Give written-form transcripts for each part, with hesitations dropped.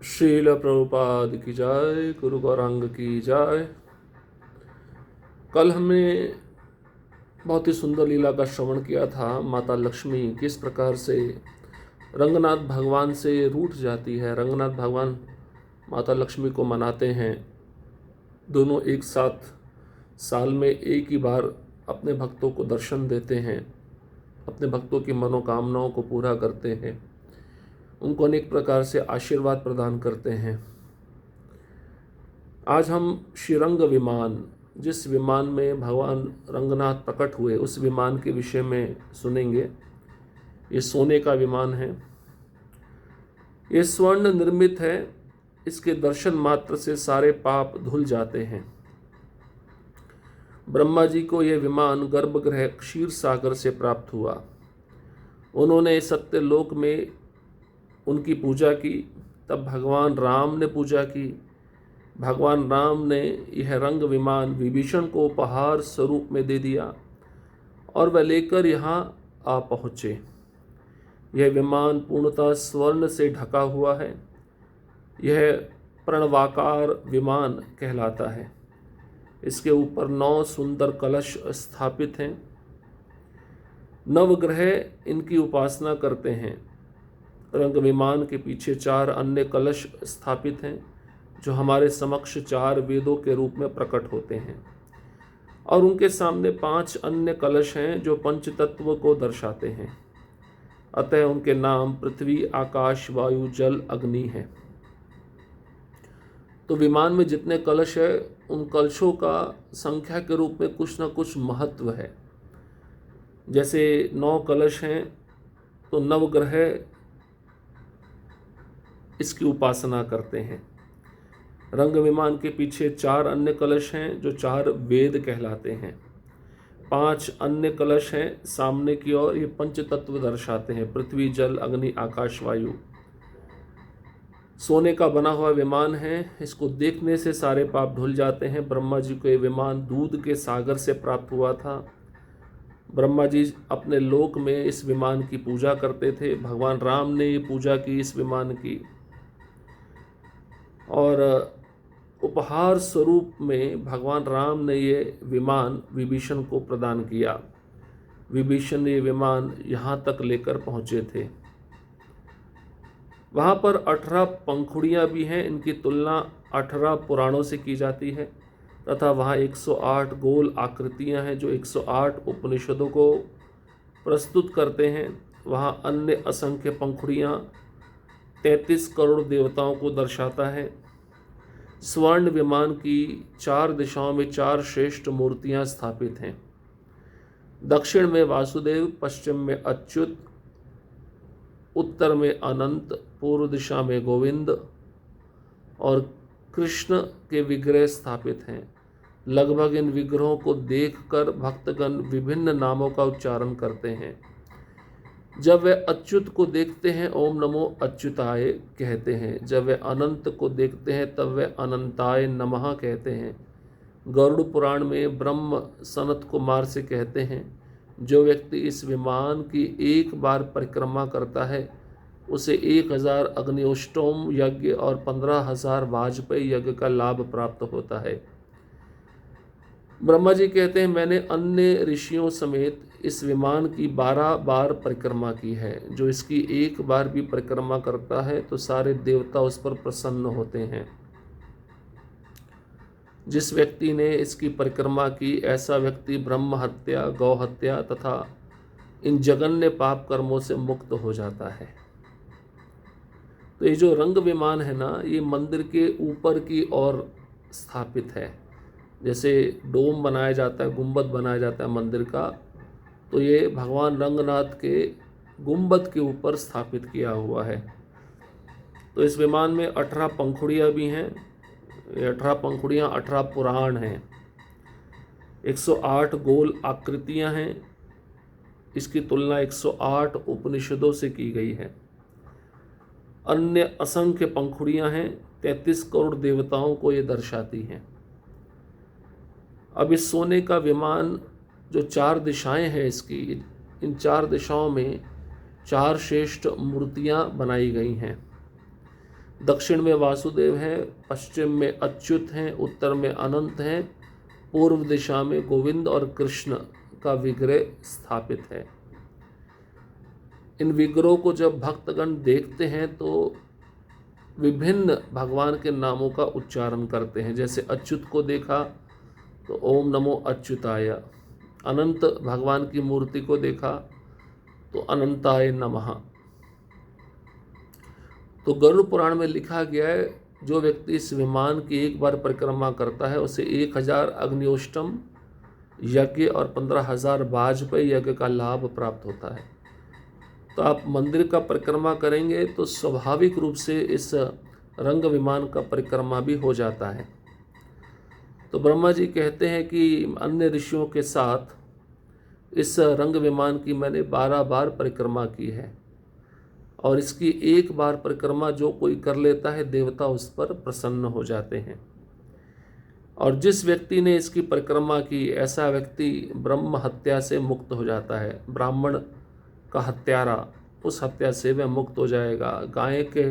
श्रील प्रभुपाद की जय, गुरु गौरांग की जय। कल हमने बहुत ही सुंदर लीला का श्रवण किया था। माता लक्ष्मी किस प्रकार से रंगनाथ भगवान से रूठ जाती है। रंगनाथ भगवान माता लक्ष्मी को मनाते हैं। दोनों एक साथ साल में एक ही बार अपने भक्तों को दर्शन देते हैं, अपने भक्तों की मनोकामनाओं को पूरा करते हैं, उनको अनेक प्रकार से आशीर्वाद प्रदान करते हैं। आज हम श्रीरंग विमान, जिस विमान में भगवान रंगनाथ प्रकट हुए, उस विमान के विषय में सुनेंगे। ये सोने का विमान है, ये स्वर्ण निर्मित है। इसके दर्शन मात्र से सारे पाप धुल जाते हैं। ब्रह्मा जी को यह विमान गर्भगृह क्षीर सागर से प्राप्त हुआ। उन्होंने सत्यलोक में उनकी पूजा की, तब भगवान राम ने पूजा की। भगवान राम ने यह रंग विमान विभीषण को उपहार स्वरूप में दे दिया और वह लेकर यहाँ आ पहुँचे। यह विमान पूर्णतः स्वर्ण से ढका हुआ है। यह प्रणवाकार विमान कहलाता है। इसके ऊपर 9 सुंदर कलश स्थापित हैं। नवग्रह इनकी उपासना करते हैं। रंग विमान के पीछे 4 अन्य कलश स्थापित हैं, जो हमारे समक्ष 4 वेदों के रूप में प्रकट होते हैं, और उनके सामने 5 अन्य कलश हैं जो पंचतत्व को दर्शाते हैं। अतः उनके नाम पृथ्वी, आकाश, वायु, जल, अग्नि है। तो विमान में जितने कलश है, उन कलशों का संख्या के रूप में कुछ न कुछ महत्व है। जैसे 9 कलश हैं तो नवग्रह इसकी उपासना करते हैं। रंग विमान के पीछे 4 अन्य कलश हैं जो 4 वेद कहलाते हैं। 5 अन्य कलश हैं सामने की ओर, ये पंचतत्व दर्शाते हैं: पृथ्वी, जल, अग्नि, आकाश, वायु। सोने का बना हुआ विमान है। इसको देखने से सारे पाप धुल जाते हैं। ब्रह्मा जी को ये विमान दूध के सागर से प्राप्त हुआ था। ब्रह्मा जी अपने लोक में इस विमान की पूजा करते थे। भगवान राम ने ये पूजा की इस विमान की, और उपहार स्वरूप में भगवान राम ने ये विमान विभीषण को प्रदान किया। विभीषण ने ये विमान यहाँ तक लेकर पहुँचे थे। वहाँ पर 18 पंखुड़ियाँ भी हैं। इनकी तुलना 18 पुराणों से की जाती है, तथा वहाँ 108 गोल आकृतियाँ हैं जो 108 उपनिषदों को प्रस्तुत करते हैं। वहाँ अन्य असंख्य पंखुड़ियाँ 33 करोड़ देवताओं को दर्शाता है। स्वर्ण विमान की 4 दिशाओं में 4 श्रेष्ठ मूर्तियाँ स्थापित हैं। दक्षिण में वासुदेव, पश्चिम में अच्युत, उत्तर में अनंत, पूर्व दिशा में गोविंद और कृष्ण के विग्रह स्थापित हैं। लगभग इन विग्रहों को देखकर भक्तगण विभिन्न नामों का उच्चारण करते हैं। जब वे अच्युत को देखते हैं, ओम नमो अच्युताय कहते हैं। जब वे अनंत को देखते हैं, तब वे अनंताय नमः कहते हैं। गरुड़ पुराण में ब्रह्म सनत कुमार से कहते हैं, जो व्यक्ति इस विमान की एक बार परिक्रमा करता है, उसे 1000 अग्निष्टोम यज्ञ और 15,000 वाजपेयी यज्ञ का लाभ प्राप्त होता है। ब्रह्मा जी कहते हैं, मैंने अन्य ऋषियों समेत इस विमान की 12 बार परिक्रमा की है। जो इसकी एक बार भी परिक्रमा करता है तो सारे देवता उस पर प्रसन्न होते हैं। जिस व्यक्ति ने इसकी परिक्रमा की, ऐसा व्यक्ति ब्रह्म हत्या, गौ हत्या तथा इन जघन्य पाप कर्मों से मुक्त हो जाता है। तो ये जो रंग विमान है ना, ये मंदिर के ऊपर की ओर स्थापित है। जैसे डोम बनाया जाता है, गुंबद बनाया जाता है मंदिर का, तो ये भगवान रंगनाथ के गुंबद के ऊपर स्थापित किया हुआ है। तो इस विमान में 18 पंखुड़ियाँ भी हैं। ये 18 पंखुड़ियाँ 18 पुराण हैं। 108 गोल आकृतियाँ हैं। इसकी तुलना 108 उपनिषदों से की गई है। अन्य असंख्य पंखुड़ियाँ हैं। 33 करोड़ देवताओं को ये दर्शाती हैं। अब इस सोने का विमान जो 4 दिशाएं हैं इसकी, इन 4 दिशाओं में 4 श्रेष्ठ मूर्तियाँ बनाई गई हैं। दक्षिण में वासुदेव हैं, पश्चिम में अच्युत हैं, उत्तर में अनंत हैं, पूर्व दिशा में गोविंद और कृष्ण का विग्रह स्थापित है। इन विग्रहों को जब भक्तगण देखते हैं तो विभिन्न भगवान के नामों का उच्चारण करते हैं। जैसे अच्युत को देखा तो ओम नमो अच्युताय, अनंत भगवान की मूर्ति को देखा तो अनंताय नमः। तो गरुड़ पुराण में लिखा गया है, जो व्यक्ति इस विमान की एक बार परिक्रमा करता है उसे 1000 अग्नियोष्टम यज्ञ और 15,000 वाजपेयी यज्ञ का लाभ प्राप्त होता है। तो आप मंदिर का परिक्रमा करेंगे तो स्वाभाविक रूप से इस रंग विमान का परिक्रमा भी हो जाता है। तो ब्रह्मा जी कहते हैं कि अन्य ऋषियों के साथ इस रंग विमान की मैंने 12 बार परिक्रमा की है, और इसकी एक बार परिक्रमा जो कोई कर लेता है देवता उस पर प्रसन्न हो जाते हैं। और जिस व्यक्ति ने इसकी परिक्रमा की, ऐसा व्यक्ति ब्रह्म हत्या से मुक्त हो जाता है। ब्राह्मण का हत्यारा, उस हत्या से वह मुक्त हो जाएगा। गाय के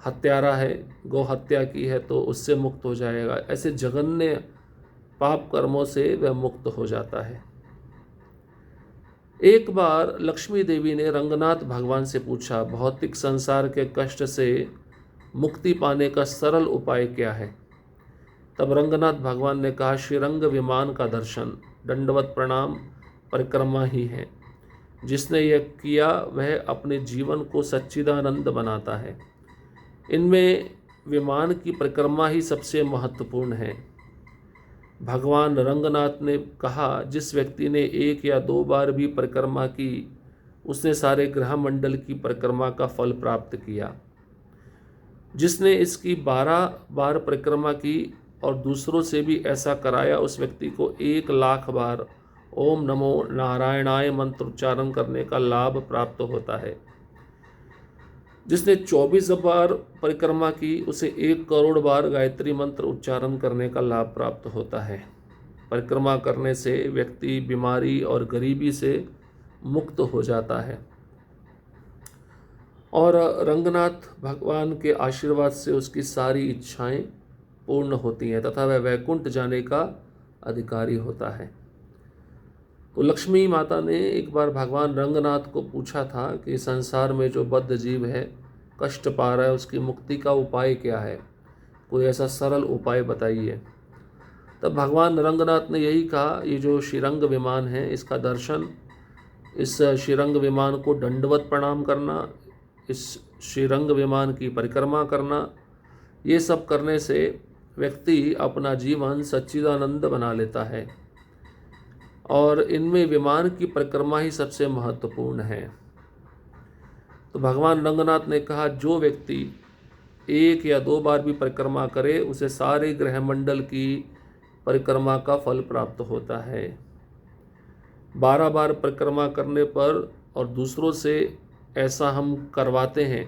हत्यारा है, गौ हत्या की है तो उससे मुक्त हो जाएगा। ऐसे जघन्य पाप कर्मों से वह मुक्त हो जाता है। एक बार लक्ष्मी देवी ने रंगनाथ भगवान से पूछा, भौतिक संसार के कष्ट से मुक्ति पाने का सरल उपाय क्या है? तब रंगनाथ भगवान ने कहा, श्रीरंग विमान का दर्शन, दंडवत प्रणाम, परिक्रमा ही है। जिसने यह किया वह अपने जीवन को सच्चिदानंद बनाता है। इनमें विमान की परिक्रमा ही सबसे महत्वपूर्ण है। भगवान रंगनाथ ने कहा, जिस व्यक्ति ने 1 या 2 बार भी परिक्रमा की उसने सारे ग्रह मंडल की परिक्रमा का फल प्राप्त किया। जिसने इसकी 12 बार परिक्रमा की और दूसरों से भी ऐसा कराया, उस व्यक्ति को 1 लाख बार ओम नमो नारायणाय मंत्र उच्चारण करने का लाभ प्राप्त होता है। जिसने 24 बार परिक्रमा की उसे 1 करोड़ बार गायत्री मंत्र उच्चारण करने का लाभ प्राप्त होता है। परिक्रमा करने से व्यक्ति बीमारी और गरीबी से मुक्त हो जाता है और रंगनाथ भगवान के आशीर्वाद से उसकी सारी इच्छाएं पूर्ण होती हैं तथा वह वैकुंठ जाने का अधिकारी होता है। तो लक्ष्मी माता ने एक बार भगवान रंगनाथ को पूछा था कि संसार में जो बद्ध जीव है, कष्ट पा रहा है, उसकी मुक्ति का उपाय क्या है, कोई ऐसा सरल उपाय बताइए। तब भगवान रंगनाथ ने यही कहा, ये जो श्रीरंग विमान है इसका दर्शन, इस श्रीरंग विमान को दंडवत प्रणाम करना, इस श्रीरंग विमान की परिक्रमा करना, ये सब करने से व्यक्ति अपना जीवन सच्चिदानंद बना लेता है। और इनमें विमान की परिक्रमा ही सबसे महत्वपूर्ण है। तो भगवान रंगनाथ ने कहा, जो व्यक्ति 1 या 2 बार भी परिक्रमा करे उसे सारे ग्रह मंडल की परिक्रमा का फल प्राप्त होता है। 12 बार परिक्रमा करने पर, और दूसरों से ऐसा हम करवाते हैं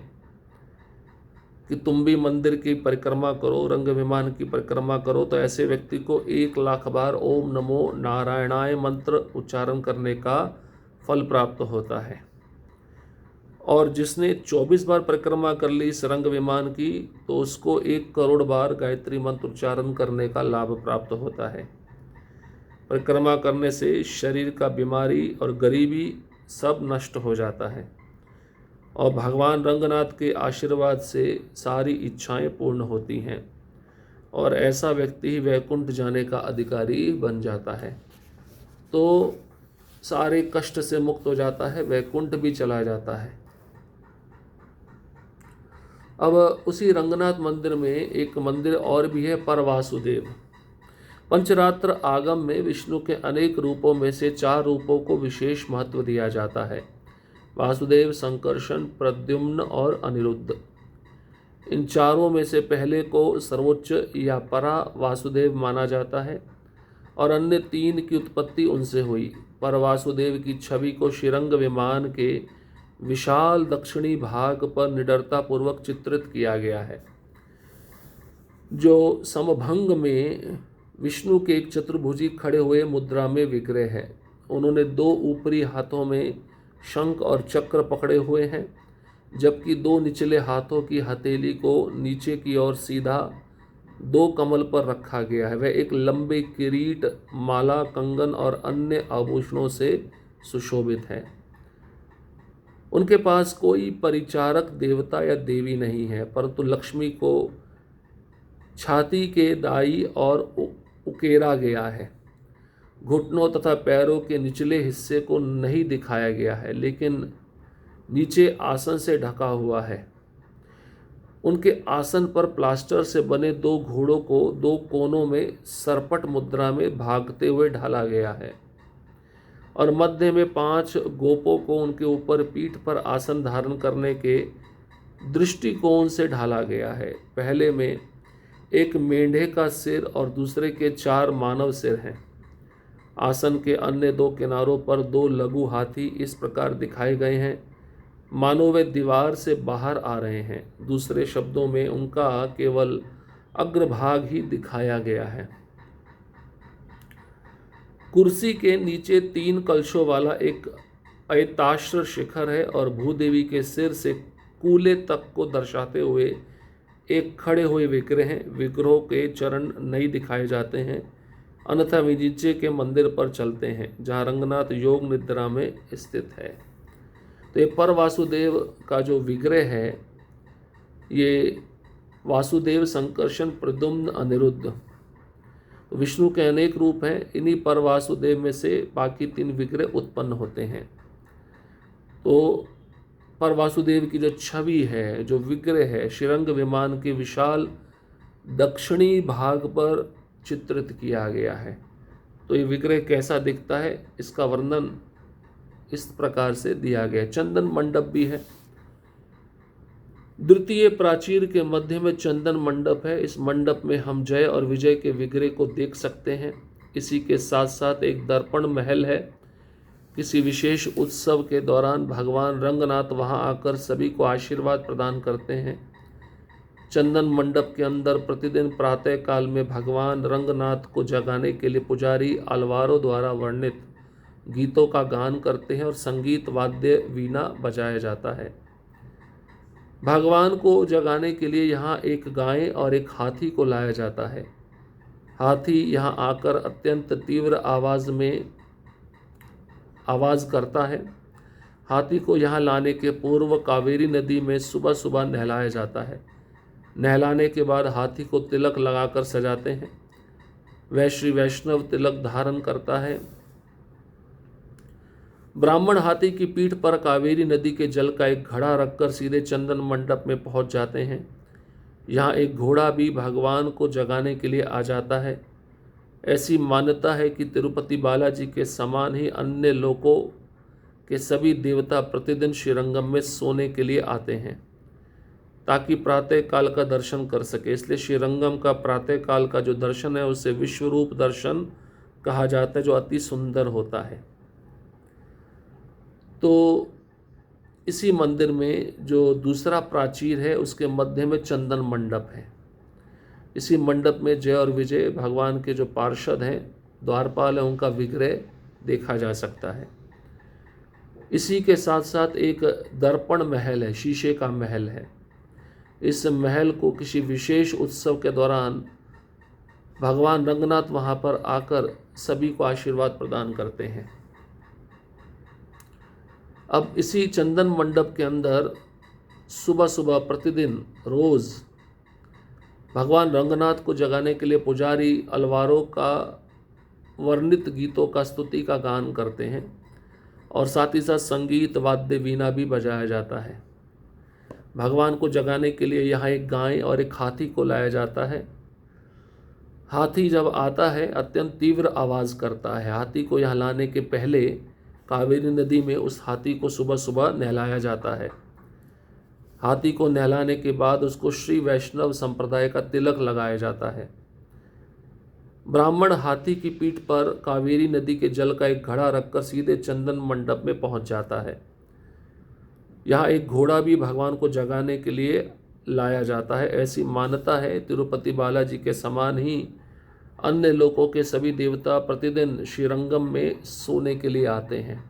कि तुम भी मंदिर की परिक्रमा करो, रंग विमान की परिक्रमा करो, तो ऐसे व्यक्ति को 1 लाख बार ओम नमो नारायणाय मंत्र उच्चारण करने का फल प्राप्त होता है। और जिसने 24 बार परिक्रमा कर ली इस रंग विमान की, तो उसको 1 करोड़ बार गायत्री मंत्र उच्चारण करने का लाभ प्राप्त होता है। परिक्रमा करने से शरीर का बीमारी और गरीबी सब नष्ट हो जाता है और भगवान रंगनाथ के आशीर्वाद से सारी इच्छाएं पूर्ण होती हैं और ऐसा व्यक्ति ही वैकुंठ जाने का अधिकारी बन जाता है। तो सारे कष्ट से मुक्त हो जाता है, वैकुंठ भी चला जाता है। अब उसी रंगनाथ मंदिर में एक मंदिर और भी है, परवासुदेव। पंचरात्र आगम में विष्णु के अनेक रूपों में से 4 रूपों को विशेष महत्व दिया जाता है, वासुदेव, संकर्षण, प्रद्युम्न और अनिरुद्ध। इन चारों में से पहले को सर्वोच्च या परा वासुदेव माना जाता है और अन्य 3 की उत्पत्ति उनसे हुई। पर वासुदेव की छवि को श्रीरंग विमान के विशाल दक्षिणी भाग पर निडरता पूर्वक चित्रित किया गया है, जो समभंग में विष्णु के एक चतुर्भुजी खड़े हुए मुद्रा में विग्रह है। उन्होंने 2 ऊपरी हाथों में शंख और चक्र पकड़े हुए हैं जबकि दो निचले हाथों की हथेली को नीचे की ओर सीधा दो कमल पर रखा गया है। वह एक लंबे किरीट, माला, कंगन और अन्य आभूषणों से सुशोभित है। उनके पास कोई परिचारक देवता या देवी नहीं है, परंतु लक्ष्मी को छाती के दाई और उकेरा गया है। घुटनों तथा पैरों के निचले हिस्से को नहीं दिखाया गया है, लेकिन नीचे आसन से ढका हुआ है। उनके आसन पर प्लास्टर से बने दो घोड़ों को दो कोनों में सरपट मुद्रा में भागते हुए ढाला गया है और मध्य में 5 गोपों को उनके ऊपर पीठ पर आसन धारण करने के दृष्टिकोण से ढाला गया है। पहले में एक मेंढे का सिर और दूसरे के 4 मानव सिर हैं। आसन के अन्य 2 किनारों पर 2 लघु हाथी इस प्रकार दिखाए गए हैं मानो वे दीवार से बाहर आ रहे हैं। दूसरे शब्दों में उनका केवल अग्रभाग ही दिखाया गया है। कुर्सी के नीचे 3 कलशों वाला एक ऐताश्र शिखर है और भूदेवी के सिर से कूले तक को दर्शाते हुए एक खड़े हुए विग्रह हैं। विग्रहों के चरण नहीं दिखाए जाते हैं, अन्यथा वे नीचे के मंदिर पर चलते हैं जहाँ रंगनाथ योग निद्रा में स्थित है। तो ये पर वासुदेव का जो विग्रह है, ये वासुदेव, संकर्षण, प्रद्युम्न, अनिरुद्ध, तो विष्णु के अनेक रूप हैं। इन्हीं पर वासुदेव में से बाकी 3 विग्रह उत्पन्न होते हैं। तो पर वासुदेव की जो छवि है, जो विग्रह है, श्रीरंग विमान के विशाल दक्षिणी भाग पर चित्रित किया गया है। तो ये विग्रह कैसा दिखता है, इसका वर्णन इस प्रकार से दिया गया है। चंदन मंडप भी है। द्वितीय प्राचीर के मध्य में चंदन मंडप है। इस मंडप में हम जय और विजय के विग्रह को देख सकते हैं। इसी के साथ साथ एक दर्पण महल है। किसी विशेष उत्सव के दौरान भगवान रंगनाथ वहां आकर सभी को आशीर्वाद प्रदान करते हैं। चंदन मंडप के अंदर प्रतिदिन प्रातः काल में भगवान रंगनाथ को जगाने के लिए पुजारी अलवारों द्वारा वर्णित गीतों का गान करते हैं और संगीत, वाद्य, वीणा बजाया जाता है। भगवान को जगाने के लिए यहाँ एक गाय और एक हाथी को लाया जाता है। हाथी यहाँ आकर अत्यंत तीव्र आवाज़ करता है। हाथी को यहाँ लाने के पूर्व कावेरी नदी में सुबह सुबह नहलाया जाता है। नहलाने के बाद हाथी को तिलक लगाकर सजाते हैं। वह श्री वैष्णव तिलक धारण करता है। ब्राह्मण हाथी की पीठ पर कावेरी नदी के जल का एक घड़ा रखकर सीधे चंदन मंडप में पहुंच जाते हैं। यहाँ एक घोड़ा भी भगवान को जगाने के लिए आ जाता है। ऐसी मान्यता है कि तिरुपति बालाजी के समान ही अन्य लोकों के सभी देवता प्रतिदिन श्रीरंगम में सोने के लिए आते हैं ताकि प्रातः काल का दर्शन कर सके। इसलिए श्रीरंगम का प्रातः काल का जो दर्शन है उसे विश्वरूप दर्शन कहा जाता है, जो अति सुंदर होता है। तो इसी मंदिर में जो दूसरा प्राचीर है उसके मध्य में चंदन मंडप है। इसी मंडप में जय और विजय भगवान के जो पार्षद हैं, द्वारपाल हैं, उनका विग्रह देखा जा सकता है। इसी के साथ साथ एक दर्पण महल है, शीशे का महल है। इस महल को किसी विशेष उत्सव के दौरान भगवान रंगनाथ वहाँ पर आकर सभी को आशीर्वाद प्रदान करते हैं। अब इसी चंदन मंडप के अंदर सुबह सुबह प्रतिदिन रोज़ भगवान रंगनाथ को जगाने के लिए पुजारी अलवारों का वर्णित गीतों का स्तुति का गान करते हैं और साथ ही साथ संगीत, वाद्य, वीणा भी बजाया जाता है। भगवान को जगाने के लिए यहाँ एक गाय और एक हाथी को लाया जाता है। हाथी जब आता है अत्यंत तीव्र आवाज़ करता है। हाथी को यहाँ लाने के पहले कावेरी नदी में उस हाथी को सुबह सुबह नहलाया जाता है। हाथी को नहलाने के बाद उसको श्री वैष्णव संप्रदाय का तिलक लगाया जाता है। ब्राह्मण हाथी की पीठ पर कावेरी नदी के जल का एक घड़ा रखकर सीधे चंदन मंडप में पहुंच जाता है। यहाँ एक घोड़ा भी भगवान को जगाने के लिए लाया जाता है। ऐसी मान्यता है तिरुपति बालाजी के समान ही अन्य लोकों के सभी देवता प्रतिदिन श्रीरंगम में सोने के लिए आते हैं।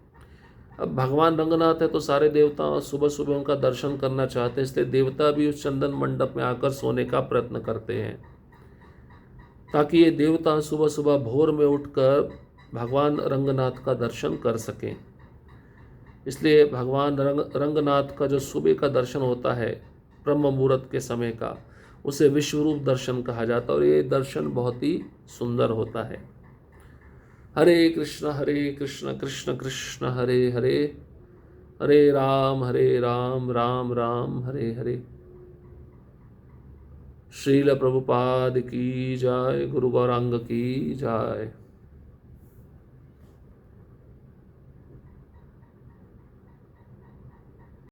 अब भगवान रंगनाथ है तो सारे देवता सुबह सुबह उनका दर्शन करना चाहते हैं, इसलिए देवता भी उस चंदन मंडप में आकर सोने का प्रयत्न करते हैं ताकि ये देवता सुबह सुबह भोर में उठकर भगवान रंगनाथ का दर्शन कर सकें। इसलिए भगवान रंगनाथ का जो सुबह का दर्शन होता है ब्रह्म मुहूर्त के समय का, उसे विश्वरूप दर्शन कहा जाता है और ये दर्शन बहुत ही सुंदर होता है। हरे कृष्ण कृष्ण कृष्ण हरे हरे, हरे राम राम राम हरे हरे। श्रील प्रभुपाद की जय, गुरु गौरांग की जय।